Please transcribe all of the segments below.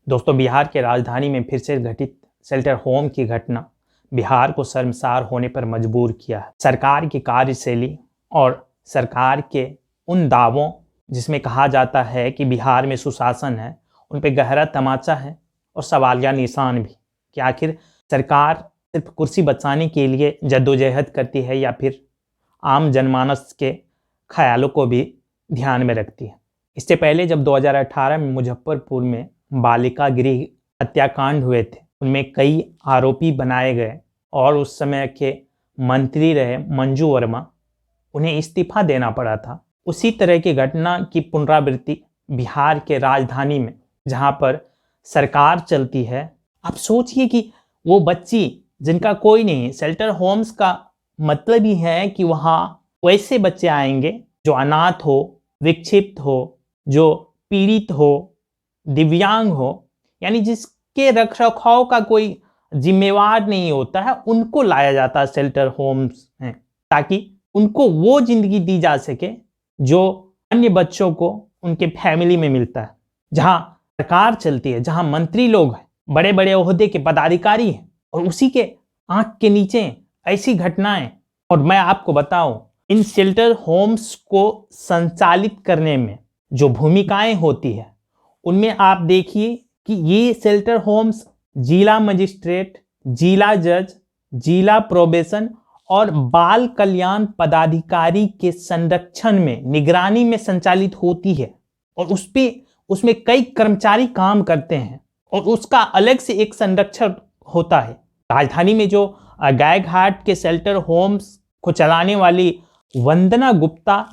दोस्तों, बिहार के राजधानी में फिर से घटित शेल्टर होम की घटना बिहार को शर्मसार होने पर मजबूर किया है। सरकार की कार्यशैली और सरकार के उन दावों जिसमें कहा जाता है कि बिहार में सुशासन है, उन पर गहरा तमाचा है और सवालिया निशान भी कि आखिर सरकार सिर्फ कुर्सी बचाने के लिए जद्दोजहद करती है या फिर आम जनमानस के ख्यालों को भी ध्यान में रखती है। इससे पहले जब 2018 में मुजफ्फरपुर में बालिका गृह हत्याकांड हुए थे, उनमें कई आरोपी बनाए गए और उस समय के मंत्री रहे मंजू वर्मा, उन्हें इस्तीफा देना पड़ा था। उसी तरह की घटना की पुनरावृत्ति बिहार के राजधानी में, जहां पर सरकार चलती है। आप सोचिए कि वो बच्ची जिनका कोई नहीं, शेल्टर होम्स का मतलब ही है कि वहाँ वैसे बच्चे आएंगे जो अनाथ हो, विक्षिप्त हो, जो पीड़ित हो, दिव्यांग हो, यानी जिसके रखरखाव का कोई जिम्मेवार नहीं होता है, उनको लाया जाता है शेल्टर होम्स में, ताकि उनको वो जिंदगी दी जा सके जो अन्य बच्चों को उनके फैमिली में मिलता है। जहां सरकार चलती है, जहां मंत्री लोग हैं, बड़े बड़े ओहदे के पदाधिकारी हैं, और उसी के आंख के नीचे ऐसी घटनाएं। और मैं आपको बताऊं, इन शेल्टर होम्स को संचालित करने में जो भूमिकाएं होती है, उनमें आप देखिए कि ये शेल्टर होम्स जिला मजिस्ट्रेट, जिला जज, जिला प्रोबेशन और बाल कल्याण पदाधिकारी के संरक्षण में, निगरानी में संचालित होती है। और उसमें कई कर्मचारी काम करते हैं और उसका अलग से एक संरक्षक होता है। राजधानी में जो गायघाट के शेल्टर होम्स को चलाने वाली वंदना गुप्ता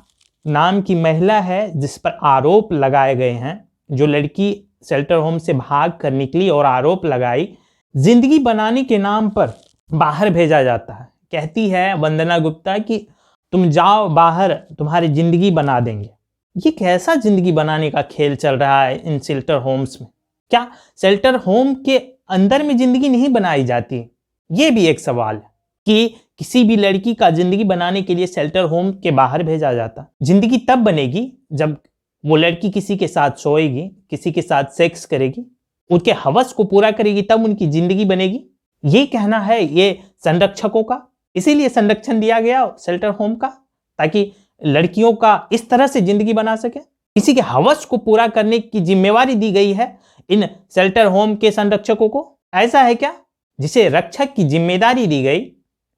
नाम की महिला है, जिस पर आरोप लगाए गए हैं, जो लड़की शेल्टर होम से भाग कर निकली और आरोप लगाई, जिंदगी बनाने के नाम पर बाहर भेजा जाता है। कहती है वंदना गुप्ता कि तुम जाओ बाहर, तुम्हारी जिंदगी बना देंगे। ये कैसा जिंदगी बनाने का खेल चल रहा है इन शेल्टर होम्स में? क्या शेल्टर होम के अंदर में जिंदगी नहीं बनाई जाती? ये भी एक सवाल है कि किसी भी लड़की का जिंदगी बनाने के लिए शेल्टर होम के बाहर भेजा जाता। जिंदगी तब बनेगी जब वो लड़की किसी के साथ सोएगी, किसी के साथ सेक्स करेगी, उनके हवस को पूरा करेगी, तब उनकी जिंदगी बनेगी। ये कहना है ये संरक्षकों का। इसीलिए संरक्षण दिया गया शेल्टर होम का, ताकि लड़कियों का इस तरह से जिंदगी बना सके। किसी के हवस को पूरा करने की जिम्मेवारी दी गई है इन शेल्टर होम के संरक्षकों को। ऐसा है क्या? जिसे रक्षक की जिम्मेदारी दी गई,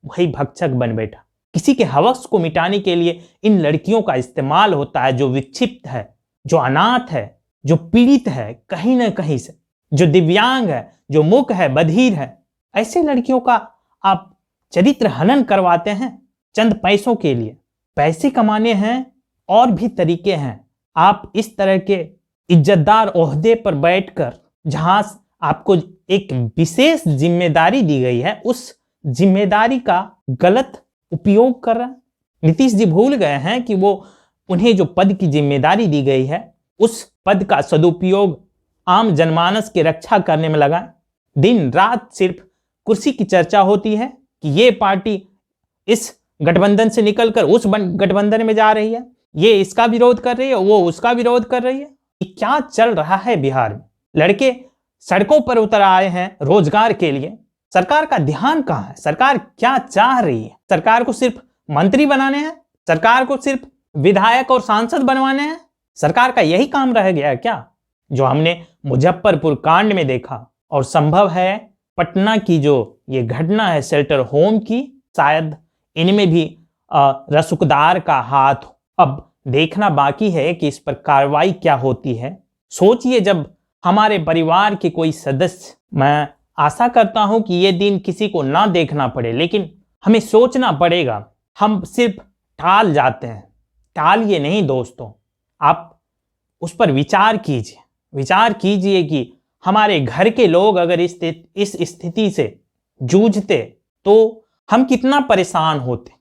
वही भक्षक बन बैठा। किसी के हवस को मिटाने के लिए इन लड़कियों का इस्तेमाल होता है, जो विक्षिप्त है, जो अनाथ है, जो पीड़ित है कहीं ना कहीं से, जो दिव्यांग है, जो मूक है, बधिर है। ऐसे लड़कियों का आप चरित्र हनन करवाते हैं चंद पैसों के लिए। पैसे कमाने हैं और भी तरीके हैं। आप इस तरह के इज्जतदार ओहदे पर बैठकर, जहां आपको एक विशेष जिम्मेदारी दी गई है, उस जिम्मेदारी का गलत उपयोग कर रहे हैं। नीतीश जी भूल गए हैं कि वो उन्हें जो पद की जिम्मेदारी दी गई है, उस पद का सदुपयोग आम जनमानस की रक्षा करने में लगा। दिन रात सिर्फ कुर्सी की चर्चा होती है कि ये पार्टी इस गठबंधन से निकलकर उस गठबंधन में जा रही है, ये इसका विरोध कर रही है, वो उसका विरोध कर रही है। ये क्या चल रहा है बिहार में? लड़के सड़कों पर उतर आए हैं रोजगार के लिए। सरकार का ध्यान कहां है? सरकार क्या चाह रही है? सरकार को सिर्फ मंत्री बनाने हैं? सरकार को सिर्फ विधायक और सांसद बनवाने हैं? सरकार का यही काम रह गया है क्या, जो हमने मुजफ्फरपुर कांड में देखा? और संभव है पटना की जो ये घटना है शेल्टर होम की, शायद इनमें भी रसूखदार का हाथ हो। अब देखना बाकी है कि इस पर कार्रवाई क्या होती है। सोचिए, जब हमारे परिवार के कोई सदस्य, मैं आशा करता हूं कि ये दिन किसी को ना देखना पड़े, लेकिन हमें सोचना पड़ेगा। हम सिर्फ टाल जाते हैं। टालिए नहीं दोस्तों, आप उस पर विचार कीजिए। विचार कीजिए कि हमारे घर के लोग अगर इस स्थिति से जूझते तो हम कितना परेशान होते।